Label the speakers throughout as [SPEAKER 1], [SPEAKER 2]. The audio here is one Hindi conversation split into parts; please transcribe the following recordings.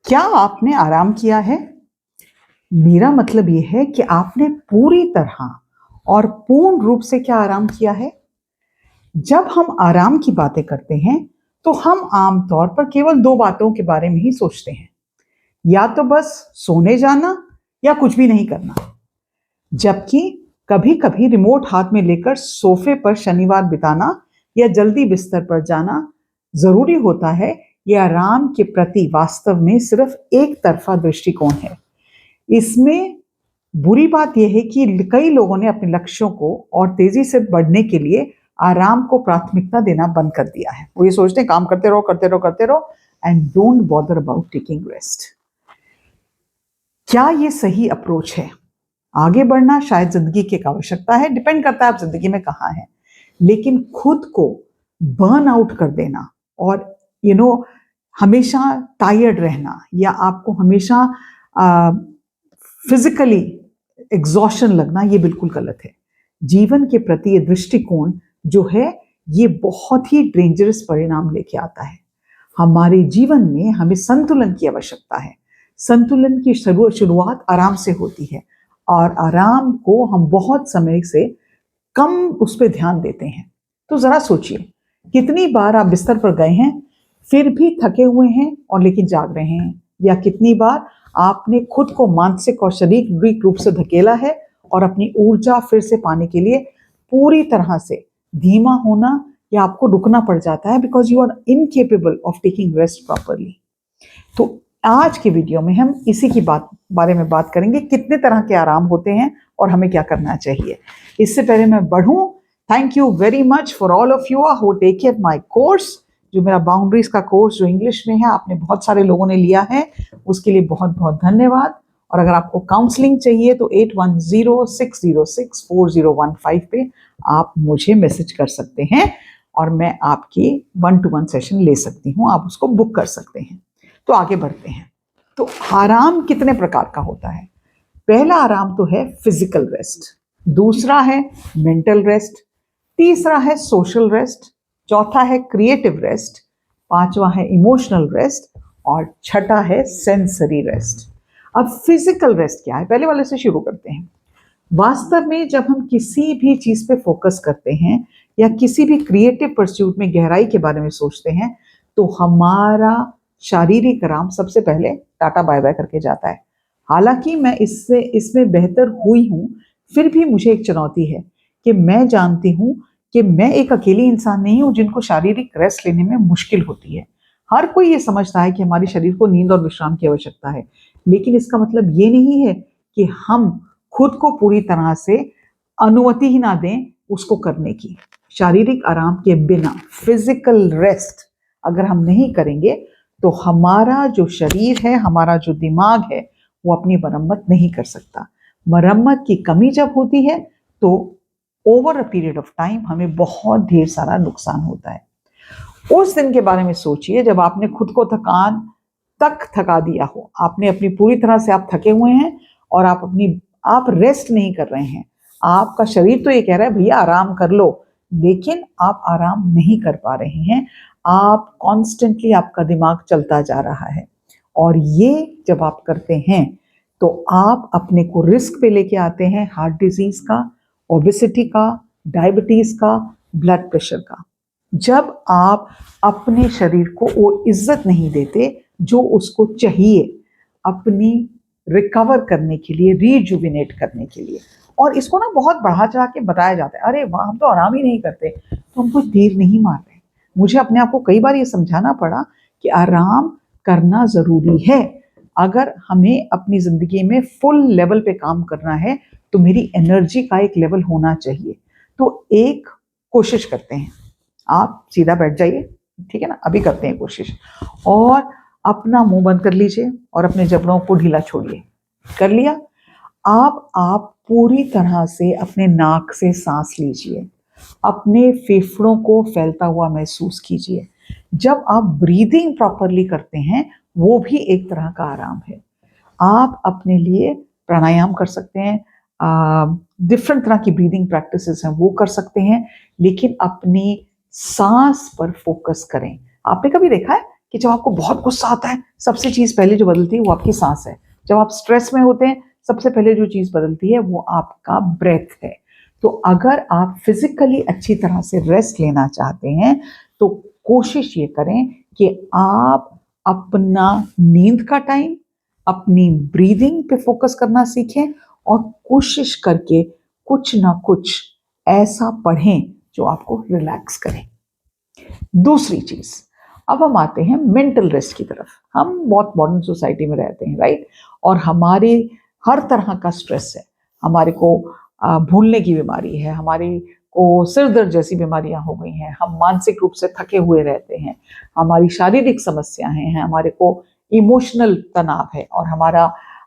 [SPEAKER 1] क्या आपने आराम किया है? मेरा मतलब ये है कि आपने पूरी तरह और पूर्ण रूप से क्या आराम किया है? जब हम आराम की बातें करते हैं, तो हम आमतौर पर केवल 2 बातों के बारे में ही सोचते हैं। या तो बस सोने जाना या कुछ भी नहीं करना। जबकि कभी-कभी रिमोट हाथ में लेकर सोफे पर शनिवार बिताना या जल्दी बिस्तर पर जाना ज़रूरी होता है। ये आराम के प्रति वास्तव में सिर्फ एक तरफ़ा दृष्टिकोण है। इसमें बुरी बात यह है कि कई लोगों ने अपने लक्ष्यों को और तेजी से बढ़ने के लिए आराम को प्राथमिकता देना बंद कर दिया है। वो ये सोचते हैं काम करते रहो, करते रहो, करते रहो and don't bother about taking rest. क्या ये सही अप्रोच है? आगे बढ़ना शायद जिंदगी की एक आवश्यकता है, डिपेंड करता है आप जिंदगी में कहाँ हैं। लेकिन खुद को बर्न आउट कर देना और हमेशा टायर्ड रहना या आपको हमेशा फिजिकली एग्जॉशन लगना, ये बिल्कुल गलत है। जीवन के प्रति ये दृष्टिकोण जो है, ये बहुत ही डेंजरस परिणाम लेके आता है। हमारे जीवन में हमें संतुलन की आवश्यकता है। संतुलन की शुरुआत आराम से होती है और आराम को हम बहुत समय से कम उस पर ध्यान देते हैं। तो जरा सोचिए, कितनी बार आप बिस्तर पर गए हैं फिर भी थके हुए हैं और लेकिन जाग रहे हैं, या कितनी बार आपने खुद को मानसिक और शारीरिक रूप से धकेला है और अपनी ऊर्जा फिर से पाने के लिए पूरी तरह से धीमा होना या आपको रुकना पड़ जाता है because you are incapable of taking rest properly. तो आज के वीडियो में हम इसी की बारे में बात करेंगे, कितने तरह के आराम होते हैं और हमें क्या करना चाहिए। इससे पहले मैं बढ़ूं, thank you very much for all of you who take care my course, जो मेरा बाउंड्रीज का कोर्स जो इंग्लिश में है, आपने बहुत सारे लोगों ने लिया है, उसके लिए बहुत बहुत धन्यवाद। और अगर आपको काउंसलिंग चाहिए तो 8106064015 पे आप मुझे मैसेज कर सकते हैं और मैं आपकी 1-to-1 सेशन ले सकती हूँ, आप उसको बुक कर सकते हैं। तो आगे बढ़ते हैं। तो आराम कितने प्रकार का होता है? पहला आराम तो है फिजिकल रेस्ट, दूसरा है मेंटल रेस्ट, तीसरा है सोशल रेस्ट, चौथा है क्रिएटिव रेस्ट, पांचवा है इमोशनल रेस्ट और छठा है सेंसरी रेस्ट। अब फिजिकल रेस्ट क्या है, पहले वाले से शुरू करते हैं। वास्तव में जब हम किसी भी चीज पे फोकस करते हैं या किसी भी क्रिएटिव परस्यूट में गहराई के बारे में सोचते हैं, तो हमारा शारीरिक आराम सबसे पहले टाटा बाय बाय करके जाता है। हालांकि मैं इसमें बेहतर हुई हूं, फिर भी मुझे एक चुनौती है कि मैं जानती हूं कि मैं एक अकेली इंसान नहीं हूं जिनको शारीरिक रेस्ट लेने में मुश्किल होती है। हर कोई ये समझता है कि हमारे शरीर को नींद और विश्राम की आवश्यकता है, लेकिन इसका मतलब ये नहीं है कि हम खुद को पूरी तरह से अनुमति ही ना दें उसको करने की। शारीरिक आराम के बिना फिजिकल रेस्ट अगर हम नहीं करेंगे तो हमारा जो शरीर है, हमारा जो दिमाग है, वो अपनी मरम्मत नहीं कर सकता। मरम्मत की कमी जब होती है तो over a period of time हमें बहुत ढेर सारा नुकसान होता है। उस दिन के बारे में सोचिए जब आपने खुद को थकान तक थका दिया हो, आपने अपनी पूरी तरह से आप थके हुए हैं और आप रेस्ट नहीं कर रहे हैं। आपका शरीर तो ये कह रहा है भैया आराम कर लो, लेकिन आप आराम नहीं कर पा रहे हैं। आप कॉन्स्टेंटली, आपका दिमाग चलता जा रहा है और ये जब आप करते हैं तो आप अपने को रिस्क पे लेके आते हैं हार्ट डिजीज का, ओबेसिटी का, डायबिटीज का, ब्लड प्रेशर का। जब आप अपने शरीर को वो इज्जत नहीं देते जो उसको चाहिए अपनी रिकवर करने के लिए, रीजुविनेट करने के लिए। और इसको ना बहुत बढ़ा चढ़ा के बताया जाता है, अरे वाह हम तो आराम ही नहीं करते, तो हम कुछ तीर नहीं मार रहे। मुझे अपने आप को कई बार ये समझाना पड़ा कि आराम करना जरूरी है। अगर हमें अपनी जिंदगी में फुल लेवल पे काम करना है तो मेरी एनर्जी का एक लेवल होना चाहिए। तो एक कोशिश करते हैं, आप सीधा बैठ जाइए, ठीक है ना, अभी करते हैं कोशिश, और अपना मुंह बंद कर लीजिए और अपने जबड़ों को ढीला छोड़िए। कर लिया? आप पूरी तरह से अपने नाक से सांस लीजिए, अपने फेफड़ों को फैलता हुआ महसूस कीजिए। जब आप ब्रीदिंग प्रॉपरली करते हैं वो भी एक तरह का आराम है। आप अपने लिए प्राणायाम कर सकते हैं, डिफरेंट तरह की ब्रीदिंग प्रैक्टिसेस हैं वो कर सकते हैं, लेकिन अपनी सांस पर फोकस करें। आपने कभी देखा है कि जब आपको बहुत गुस्सा आता है, सबसे चीज पहले जो बदलती है वो आपकी सांस है। जब आप स्ट्रेस में होते हैं, सबसे पहले जो चीज बदलती है वो आपका ब्रेथ है। तो अगर आप फिजिकली अच्छी तरह से रेस्ट लेना चाहते हैं तो कोशिश ये करें कि आप अपना नींद का टाइम, अपनी ब्रीदिंग पे फोकस करना सीखें और कोशिश करके कुछ ना कुछ ऐसा पढ़ें जो आपको रिलैक्स करे। दूसरी चीज, अब हम आते हैं मेंटल रेस्ट की तरफ। हम बहुत मॉडर्न सोसाइटी में रहते हैं, राइट, और हमारे हर तरह का स्ट्रेस है। हमारे को भूलने की बीमारी है, हमारी को सिर दर्द जैसी बीमारियां हो गई हैं, हम मानसिक रूप से थके हुए रहते हैं, हमारी शारीरिक समस्याएं हैं, हमारे को इमोशनल तनाव है, और हमारा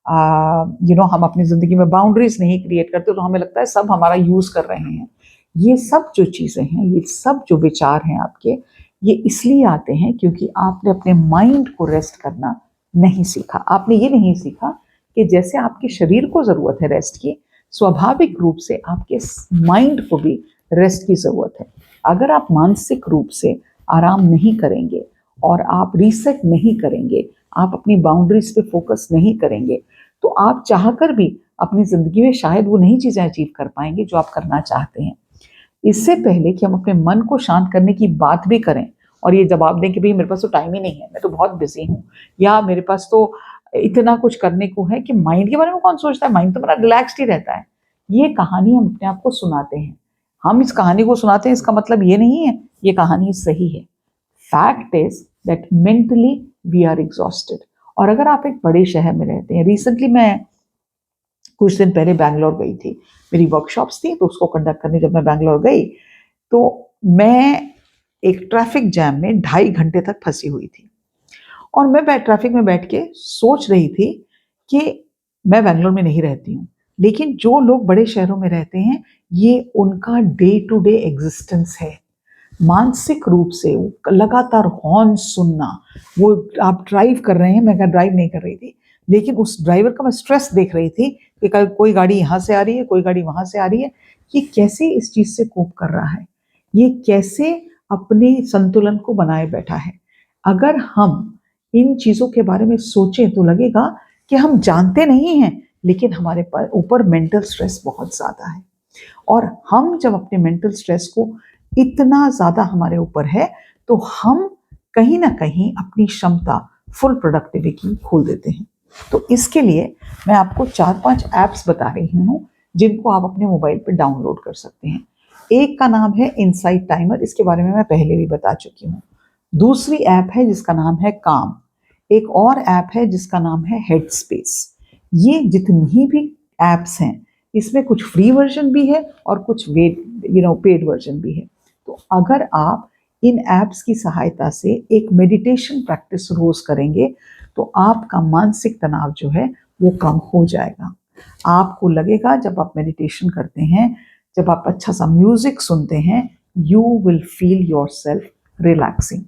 [SPEAKER 1] हम अपनी जिंदगी में बाउंड्रीज नहीं क्रिएट करते, तो हमें लगता है सब हमारा यूज कर रहे हैं। ये सब जो चीजें हैं, ये सब जो विचार हैं आपके, ये इसलिए आते हैं क्योंकि आपने अपने माइंड को रेस्ट करना नहीं सीखा। आपने ये नहीं सीखा कि जैसे आपके शरीर को जरूरत है रेस्ट की, स्वाभाविक रूप से आपके माइंड को भी रेस्ट की जरूरत है। अगर आप मानसिक रूप से आराम नहीं करेंगे और आप रीसेट नहीं करेंगे, आप अपनी बाउंड्रीज पे फोकस नहीं करेंगे, तो आप चाहकर भी अपनी जिंदगी में शायद वो नई चीजें अचीव कर पाएंगे जो आप करना चाहते हैं। इससे पहले कि हम अपने मन को शांत करने की बात भी करें और ये जवाब दें कि भाई मेरे पास तो टाइम ही नहीं है, मैं तो बहुत बिजी हूँ, या मेरे पास तो इतना कुछ करने को है, कि माइंड के बारे में कौन सोचता है, माइंड तो बड़ा रिलैक्स्ड ही रहता है। ये कहानी हम अपने आप को सुनाते हैं। हम इस कहानी को सुनाते हैं, इसका मतलब ये नहीं है ये कहानी सही है। Fact is that mentally we are exhausted. और अगर आप एक बड़े शहर में रहते हैं, रिसेंटली मैं कुछ दिन पहले बैंगलोर गई थी, मेरी वर्कशॉप्स थी, तो उसको कंडक्ट करने जब मैं बैंगलोर गई तो मैं एक ट्रैफिक जैम में 2.5 घंटे तक फंसी हुई थी। और मैं ट्रैफिक में बैठ के सोच रही थी कि मैं बैंगलोर में नहीं रहती हूँ, लेकिन जो लोग बड़े शहरों में रहते हैं, ये उनका डे टू डे एग्जिस्टेंस है। मानसिक रूप से लगातार हॉर्न सुनना, वो आप ड्राइव कर रहे हैं, मैं ड्राइव नहीं कर रही थी, लेकिन उस ड्राइवर का मैं स्ट्रेस देख रही थी कि कोई गाड़ी यहाँ से आ रही है, कोई गाड़ी वहां से आ रही है, ये कैसे इस चीज से कोप कर रहा है, ये कैसे अपने संतुलन को बनाए बैठा है। अगर हम इन चीजों के बारे में सोचें तो लगेगा कि हम जानते नहीं हैं, लेकिन हमारे ऊपर मेंटल स्ट्रेस बहुत ज्यादा है। और हम जब अपने मेंटल स्ट्रेस को इतना ज्यादा हमारे ऊपर है, तो हम कहीं ना कहीं अपनी क्षमता, फुल प्रोडक्टिविटी खोल देते हैं। तो इसके लिए मैं आपको 4-5 ऐप्स बता रही हूँ जिनको आप अपने मोबाइल पर डाउनलोड कर सकते हैं। एक का नाम है इनसाइट टाइमर, इसके बारे में मैं पहले भी बता चुकी हूँ। दूसरी ऐप है जिसका नाम है काम। एक और ऐप है जिसका नाम है हेड स्पेस। ये जितनी भी ऐप्स हैं, इसमें कुछ फ्री वर्जन भी है और कुछ पेड वर्जन भी है। तो अगर आप इन ऐप्स की सहायता से एक मेडिटेशन प्रैक्टिस रोज करेंगे, तो आपका मानसिक तनाव जो है वो कम हो जाएगा। आपको लगेगा जब आप मेडिटेशन करते हैं, जब आप अच्छा सा म्यूजिक सुनते हैं, you will feel your self relaxing.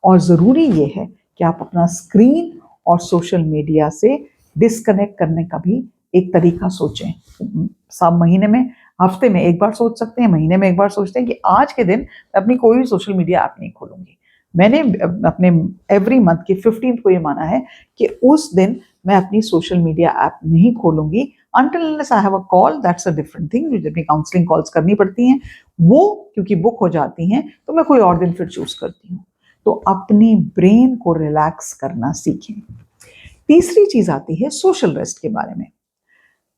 [SPEAKER 1] और ज़रूरी ये है कि आप अपना स्क्रीन और सोशल मीडिया से डिस्कनेक्ट करने का भी एक तरीका सोचें। सब महीने में, हफ्ते में एक बार सोच सकते हैं, महीने में एक बार सोचते हैं कि आज के दिन मैं अपनी कोई भी सोशल मीडिया ऐप नहीं खोलूंगी। मैंने अपने एवरी मंथ के 15th को ये माना है कि उस दिन मैं अपनी सोशल मीडिया ऐप नहीं खोलूंगी until unless I have a call, that's a different thing। मुझे अपनी काउंसलिंग कॉल्स करनी पड़ती हैं, वो क्योंकि बुक हो जाती हैं, तो मैं कोई और दिन फिर चूज करती हूँ। तो अपनी ब्रेन को रिलैक्स करना सीखें। तीसरी चीज आती है सोशल रेस्ट के बारे में।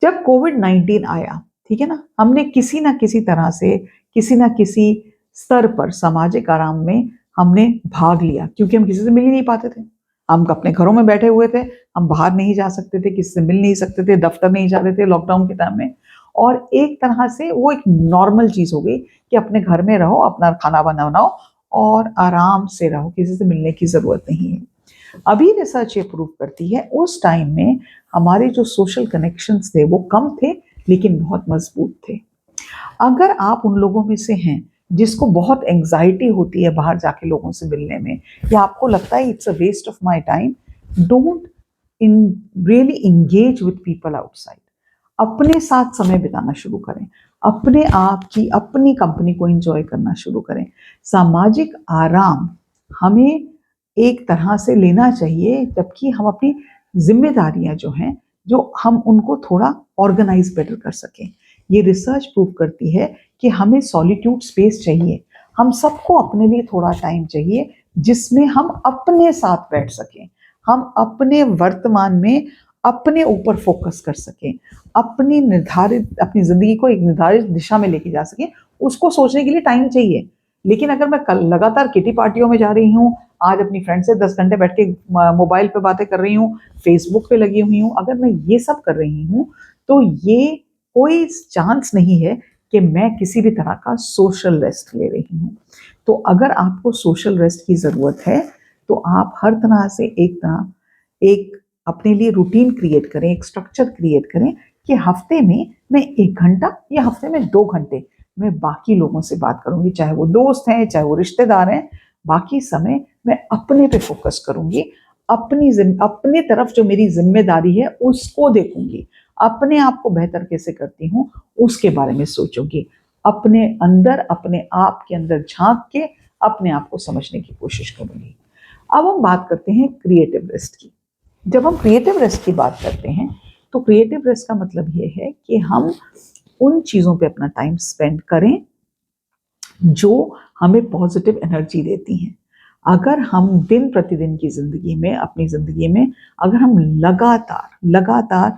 [SPEAKER 1] जब कोविड-19 आया, ठीक है ना, हमने किसी ना किसी तरह से, किसी ना किसी स्तर पर सामाजिक आराम में हमने भाग लिया, क्योंकि हम किसी से मिल ही नहीं पाते थे। हम अपने घरों में बैठे हुए थे, हम बाहर नहीं जा सकते थे, किसी से मिल नहीं सकते थे, दफ्तर नहीं जाते थे लॉकडाउन के टाइम में। और एक तरह से वो एक नॉर्मल चीज हो गई कि अपने घर में रहो, अपना खाना बनाओ और आराम से रहो, किसी से मिलने की जरूरत नहीं है। अभी रिसर्च ये प्रूव करती है, उस टाइम में हमारे जो सोशल कनेक्शंस थे वो कम थे, लेकिन बहुत मजबूत थे। अगर आप उन लोगों में से हैं जिसको बहुत एंग्जाइटी होती है बाहर जाके लोगों से मिलने में, या आपको लगता है it's a waste of my time, don't really engage with people outside. अपने साथ समय बिताना शुरू करें, अपने आप की अपनी कंपनी को एंजॉय करना शुरू करें। सामाजिक आराम हमें एक तरह से लेना चाहिए, जबकि हम अपनी जिम्मेदारियां जो हैं, जो हम उनको थोड़ा ऑर्गेनाइज बेटर कर सकें। ये रिसर्च प्रूव करती है कि हमें सॉलिट्यूड स्पेस चाहिए, हम सबको अपने लिए थोड़ा टाइम चाहिए जिसमें हम अपने साथ बैठ सकें, हम अपने वर्तमान में अपने ऊपर फोकस कर सकें, अपनी जिंदगी को एक निर्धारित दिशा में लेके जा सकें। उसको सोचने के लिए टाइम चाहिए। लेकिन अगर मैं कल लगातार किटी पार्टियों में जा रही हूँ, आज अपनी फ्रेंड से 10 घंटे बैठ के मोबाइल पे बातें कर रही हूँ, फेसबुक पे लगी हुई हूँ, अगर मैं ये सब कर रही हूँ तो ये कोई चांस नहीं है कि मैं किसी भी तरह का सोशल रेस्ट ले रही हूँ। तो अगर आपको सोशल रेस्ट की ज़रूरत है तो आप हर तरह से एक अपने लिए रूटीन क्रिएट करें, एक स्ट्रक्चर क्रिएट करें कि हफ्ते में मैं 1 घंटा या हफ्ते में 2 घंटे मैं बाकी लोगों से बात करूंगी, चाहे वो दोस्त हैं, चाहे वो रिश्तेदार हैं। बाकी समय मैं अपने पे फोकस करूंगी, अपने तरफ जो मेरी जिम्मेदारी है उसको देखूंगी, अपने आप को बेहतर कैसे करती हूँ उसके बारे में सोचूंगी, अपने अंदर, अपने आप के अंदर झांक के अपने आप को समझने की कोशिश करूंगी। अब हम बात करते हैं क्रिएटिव रेस्ट की। जब हम क्रिएटिव रेस्ट की बात करते हैं तो क्रिएटिव रेस्ट का मतलब ये है कि हम उन चीज़ों पे अपना टाइम स्पेंड करें जो हमें पॉजिटिव एनर्जी देती हैं। अगर हम दिन प्रतिदिन की ज़िंदगी में, अपनी ज़िंदगी में अगर हम लगातार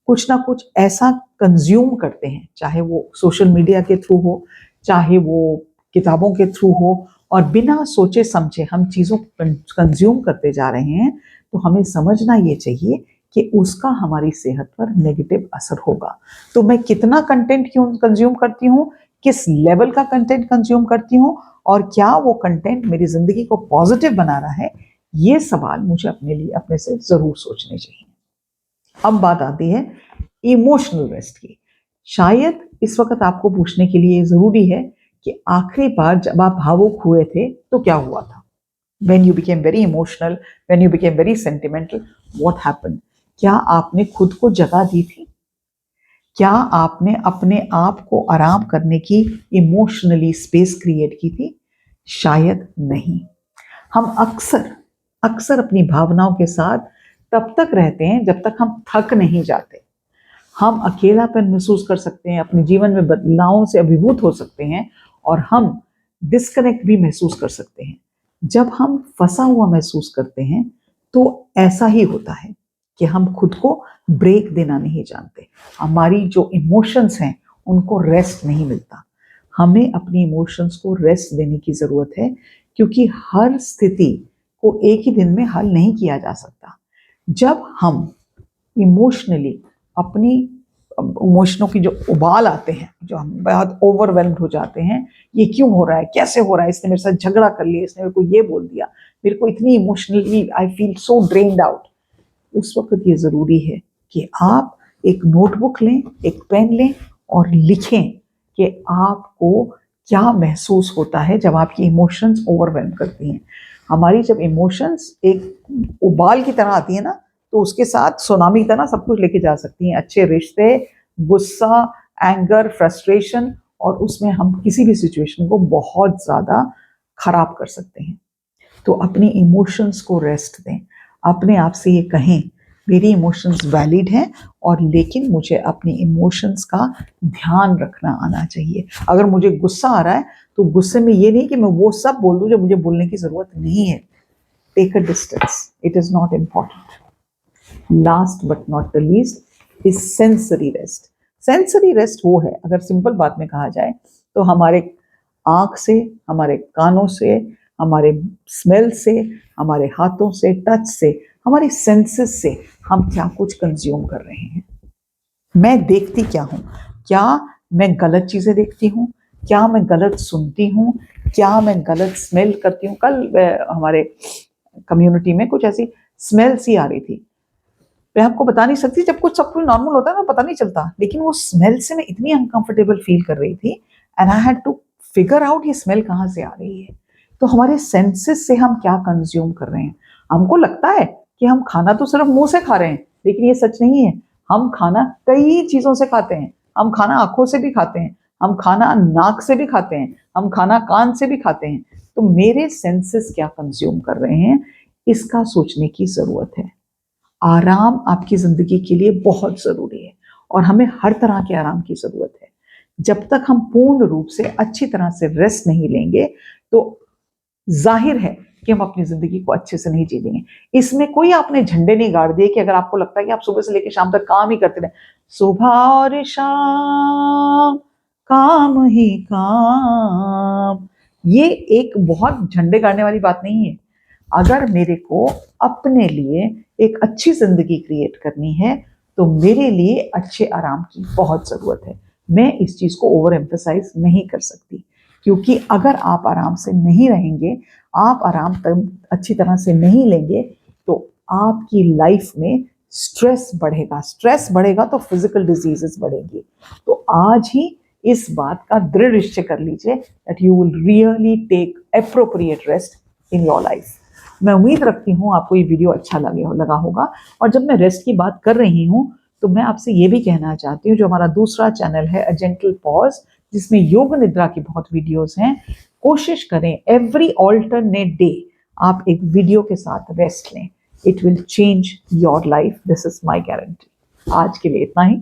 [SPEAKER 1] कुछ ना कुछ ऐसा कंज्यूम करते हैं, चाहे वो सोशल मीडिया के थ्रू हो, चाहे वो किताबों के थ्रू हो, और बिना सोचे समझे हम चीज़ों को कंज्यूम करते जा रहे हैं, तो हमें समझना ये चाहिए कि उसका हमारी सेहत पर नेगेटिव असर होगा। तो मैं कितना कंटेंट क्यों कंज्यूम करती हूँ, किस लेवल का कंटेंट कंज्यूम करती हूँ, और क्या वो कंटेंट मेरी ज़िंदगी को पॉजिटिव बना रहा है, ये सवाल मुझे अपने से ज़रूर सोचने चाहिए। अब बात आती है इमोशनल रेस्ट की। शायद इस वक्त आपको पूछने के लिए ज़रूरी है कि आखिरी बार जब आप भावुक हुए थे तो क्या हुआ था? When you became very emotional, when you became very sentimental, what happened? क्या आपने खुद को जगह दी थी? क्या आपने अपने आप को आराम करने की इमोशनली स्पेस क्रिएट की थी? शायद नहीं। हम अक्सर अपनी भावनाओं के साथ तब तक रहते हैं जब तक हम थक नहीं जाते। हम अकेलापन महसूस कर सकते हैं, अपने जीवन में बदलावों से अभिभूत हो सकते हैं, और हम डिस्कनेक्ट भी महसूस कर सकते हैं। जब हम फंसा हुआ महसूस करते हैं तो ऐसा ही होता है कि हम खुद को ब्रेक देना नहीं जानते। हमारी जो इमोशंस हैं उनको रेस्ट नहीं मिलता। हमें अपनी इमोशंस को रेस्ट देने की ज़रूरत है, क्योंकि हर स्थिति को एक ही दिन में हल नहीं किया जा सकता। जब हम इमोशनली अपनी इमोशनों की जो उबाल आते हैं, जो हम बहुत ओवरवेल्म्ड हो जाते हैं, ये क्यों हो रहा है, कैसे हो रहा है, इसने मेरे साथ झगड़ा कर लिया, इसने मेरे को ये बोल दिया, मेरे को इतनी emotionally I feel so drained out. उस वक्त ये ज़रूरी है कि आप एक नोटबुक लें, एक पेन लें और लिखें कि आपको क्या महसूस होता है जब आपकी इमोशंस ओवरवेल्म करती हैं। हमारी जब इमोशंस एक उबाल की तरह आती है ना, तो उसके साथ सुनामी की तरह सब कुछ लेके जा सकती हैं, अच्छे रिश्ते, गुस्सा, एंगर, फ्रस्ट्रेशन, और उसमें हम किसी भी सिचुएशन को बहुत ज़्यादा खराब कर सकते हैं। तो अपनी इमोशंस को रेस्ट दें, अपने आप से ये कहें मेरी इमोशंस वैलिड हैं, और लेकिन मुझे अपनी इमोशंस का ध्यान रखना आना चाहिए। अगर मुझे गुस्सा आ रहा है तो गुस्से में ये नहीं कि मैं वो सब बोल दूं जो मुझे बोलने की ज़रूरत नहीं है। Take a distance, it is not important. Last but not the least is sensory rest. Sensory rest वो है, अगर सिंपल बात में कहा जाए तो हमारे आँख से, हमारे कानों से, हमारे स्मेल से, हमारे हाथों से, टच से, हमारी सेंसेस से हम क्या कुछ कंज्यूम कर रहे हैं। मैं देखती क्या हूँ? क्या मैं गलत चीज़ें देखती हूँ? क्या मैं गलत सुनती हूँ? क्या मैं गलत स्मेल करती हूँ? कल हमारे कम्युनिटी में कुछ ऐसी स्मेल सी आ रही थी, मैं आपको बता नहीं सकती, जब कुछ सब कुछ नॉर्मल होता है ना पता नहीं चलता, लेकिन वो स्मेल से मैं इतनी अनकंफर्टेबल फील कर रही थी, and I had to figure out ये स्मेल कहाँ से आ रही है। तो हमारे सेंसेस से हम क्या कंज्यूम कर रहे हैं? हमको लगता है कि हम खाना तो सिर्फ मुंह से खा रहे हैं, लेकिन ये सच नहीं है। हम खाना कई चीज़ों से खाते हैं। हम खाना आंखों से भी खाते हैं, हम खाना नाक से भी खाते हैं, हम खाना कान से भी खाते हैं। तो मेरे सेंसेस क्या कंज्यूम कर रहे हैं, इसका सोचने की जरूरत है। आराम आपकी जिंदगी के लिए बहुत जरूरी है और हमें हर तरह के आराम की जरूरत है। जब तक हम पूर्ण रूप से अच्छी तरह से रेस्ट नहीं लेंगे तो जाहिर है कि हम अपनी जिंदगी को अच्छे से नहीं जी लेंगे। इसमें कोई आपने झंडे नहीं गाड़ दिए कि अगर आपको लगता है कि आप सुबह से लेकर शाम तक काम ही करते रहे, सुबह और शाम काम ही काम, ये एक बहुत झंडे गाड़ने वाली बात नहीं है। अगर मेरे को अपने लिए एक अच्छी जिंदगी क्रिएट करनी है तो मेरे लिए अच्छे आराम की बहुत जरूरत है। मैं इस चीज को ओवर एम्फसाइज नहीं कर सकती, क्योंकि अगर आप आराम से नहीं रहेंगे, आप आराम अच्छी तरह से नहीं लेंगे, तो आपकी लाइफ में स्ट्रेस बढ़ेगा। स्ट्रेस बढ़ेगा तो फिजिकल डिजीजेस बढ़ेंगी। तो आज ही इस बात का दृढ़ निश्चय कर लीजिए that you will really take appropriate rest in your life. मैं उम्मीद रखती हूँ आपको ये वीडियो अच्छा लगा होगा। और जब मैं रेस्ट की बात कर रही हूँ तो मैं आपसे ये भी कहना चाहती हूँ, जो हमारा दूसरा चैनल है अ जेंटल पॉज, जिसमें योग निद्रा की बहुत वीडियोस हैं, कोशिश करें एवरी ऑल्टरनेट डे आप एक वीडियो के साथ रेस्ट लें। It will change your life, this is my guarantee. आज के लिए इतना ही।